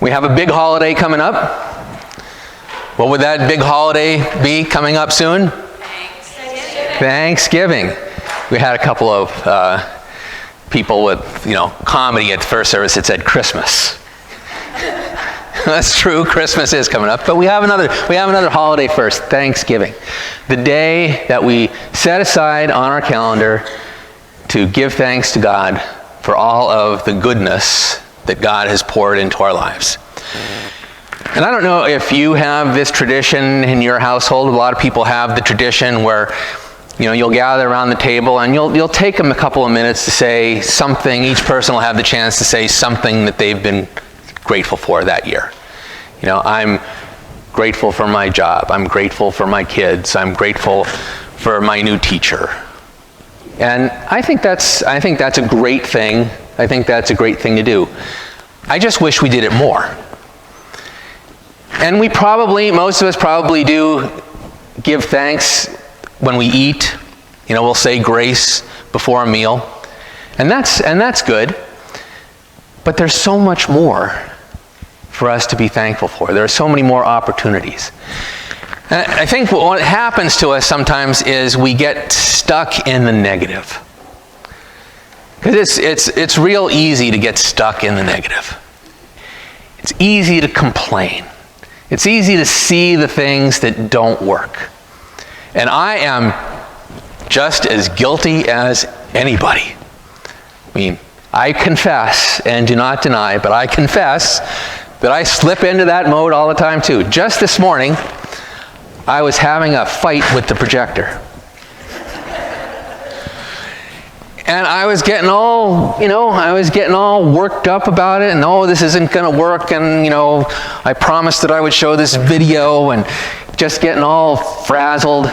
We have a big holiday coming up. What would that big holiday be coming up soon? Thanksgiving. We had a couple of people with, comedy at the first service that said Christmas. That's true, Christmas is coming up, but we have another holiday first, Thanksgiving. The day that we set aside on our calendar to give thanks to God for all of the goodness that God has poured into our lives. And I don't know if you have this tradition in your household. A lot of people have the tradition where, you'll gather around the table and you'll take them a couple of minutes to say something. Each person will have the chance to say something that they've been grateful for that year. I'm grateful for my job. I'm grateful for my kids. I'm grateful for my new teacher. And I think that's a great thing. I think that's a great thing to do. I just wish we did it more. And most of us probably do give thanks when we eat. We'll say grace before a meal. And that's good. But there's so much more for us to be thankful for. There are so many more opportunities. And I think what happens to us sometimes is we get stuck in the negative. Because it's real easy to get stuck in the negative. It's easy to complain. It's easy to see the things that don't work. And I am just as guilty as anybody. I confess and do not deny, but I confess that I slip into that mode all the time too. Just this morning, I was having a fight with the projector. And I was getting all worked up about it, and this isn't going to work, and I promised that I would show this video, and just getting all frazzled.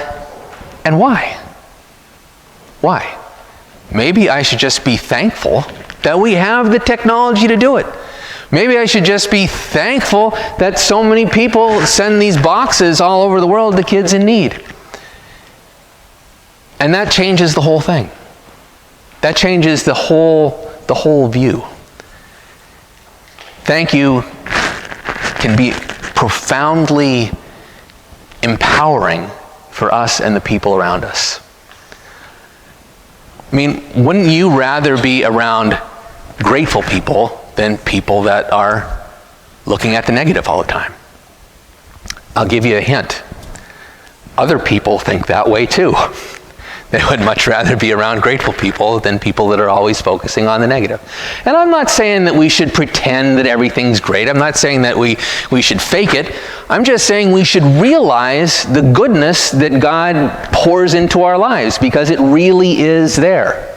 And why? Why? Maybe I should just be thankful that we have the technology to do it. Maybe I should just be thankful that so many people send these boxes all over the world to kids in need. And that changes the whole thing. That changes the whole view. Thank you can be profoundly empowering for us and the people around us. Wouldn't you rather be around grateful people than people that are looking at the negative all the time? I'll give you a hint. Other people think that way too. They would much rather be around grateful people than people that are always focusing on the negative. And I'm not saying that we should pretend that everything's great. I'm not saying that we should fake it. I'm just saying we should realize the goodness that God pours into our lives, because it really is there.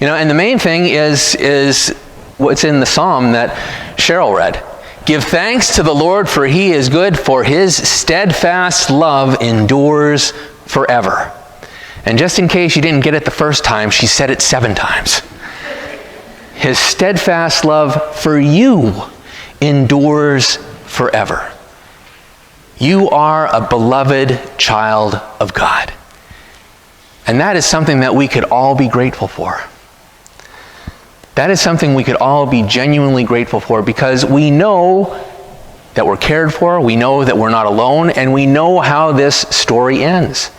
And the main thing is what's in the psalm that Cheryl read. Give thanks to the Lord, for he is good, for his steadfast love endures forever. And just in case you didn't get it the first time, she said it 7 times. His steadfast love for you endures forever. You are a beloved child of God. And that is something that we could all be grateful for. That is something we could all be genuinely grateful for, because we know that we're cared for, we know that we're not alone, and we know how this story ends.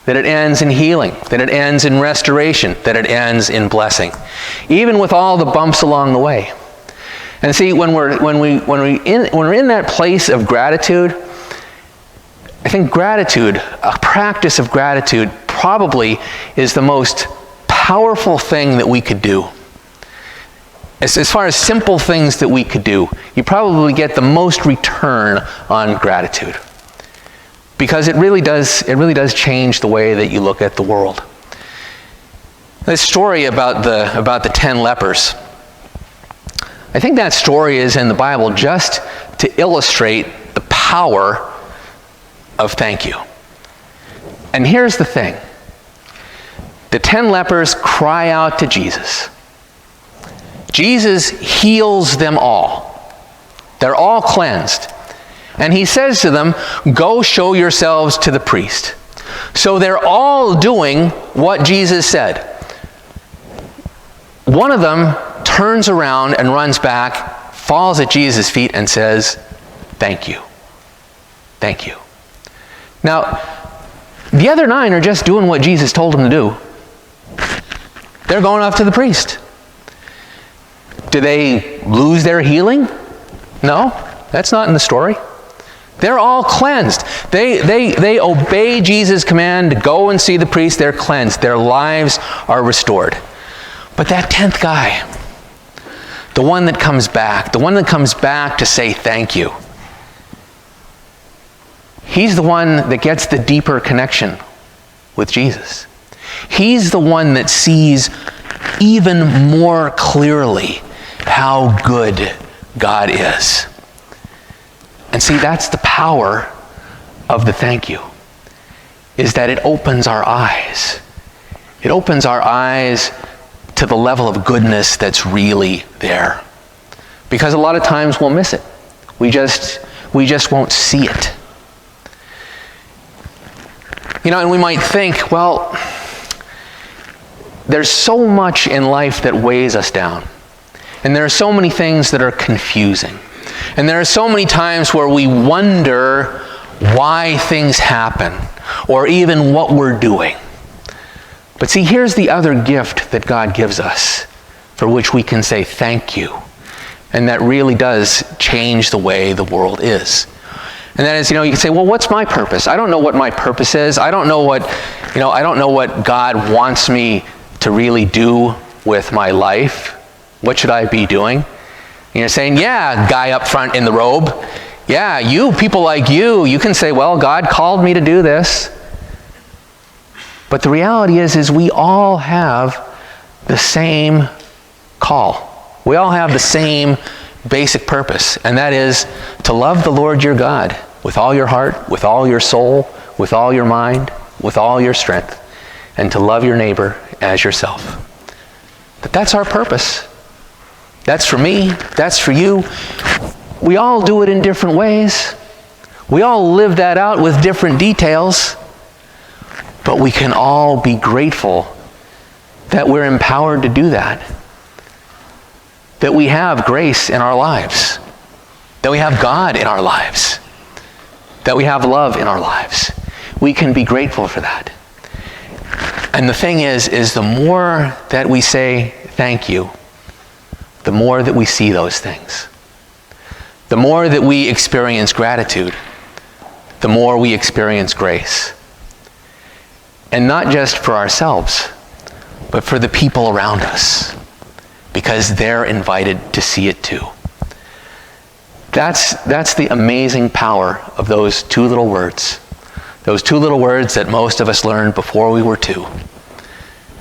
That it ends in healing, that it ends in restoration, that it ends in blessing, even with all the bumps along the way. And see, when we're in that place of gratitude, I think gratitude, a practice of gratitude, probably is the most powerful thing that we could do. As far as simple things that we could do, you probably get the most return on gratitude. Because it really does change the way that you look at the world. This story about the 10 lepers, I think that story is in the Bible just to illustrate the power of thank you. And here's the thing. The 10 lepers cry out to Jesus. Jesus heals them all. They're all cleansed. And he says to them, go show yourselves to the priest. So they're all doing what Jesus said. One of them turns around and runs back falls at Jesus' feet and says, thank you. Thank you. Now, the other 9 are just doing what Jesus told them to do. They're going off to the priest. Do they lose their healing? No, that's not in the story. They're all cleansed. They obey Jesus' command to go and see the priest. They're cleansed. Their lives are restored. But that 10th guy, the one that comes back to say thank you, he's the one that gets the deeper connection with Jesus. He's the one that sees even more clearly how good God is. And see, that's the power of the thank you, is that it opens our eyes. It opens our eyes to the level of goodness that's really there. Because a lot of times we'll miss it. We just won't see it. And we might think, well, there's so much in life that weighs us down. And there are so many things that are confusing. And there are so many times where we wonder why things happen, or even what we're doing. But see, here's the other gift that God gives us, for which we can say thank you. And that really does change the way the world is. And that is, you can say, well, what's my purpose? I don't know what my purpose is. I don't know what God wants me to really do with my life. What should I be doing? You're saying, yeah, guy up front in the robe. Yeah, people like you can say, well, God called me to do this. But the reality is we all have the same call. We all have the same basic purpose, and that is to love the Lord your God with all your heart, with all your soul, with all your mind, with all your strength, and to love your neighbor as yourself. But that's our purpose. That's for me. That's for you. We all do it in different ways. We all live that out with different details. But we can all be grateful that we're empowered to do that. That we have grace in our lives. That we have God in our lives. That we have love in our lives. We can be grateful for that. And the thing is the more that we say thank you, the more that we see those things. The more that we experience gratitude, the more we experience grace. And not just for ourselves, but for the people around us, because they're invited to see it too. That's the amazing power of those 2 little words. Those 2 little words that most of us learned before we were 2.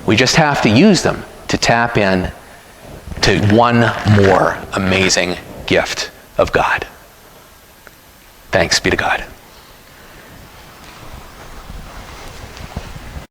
We just have to use them to tap in to one more amazing gift of God. Thanks be to God.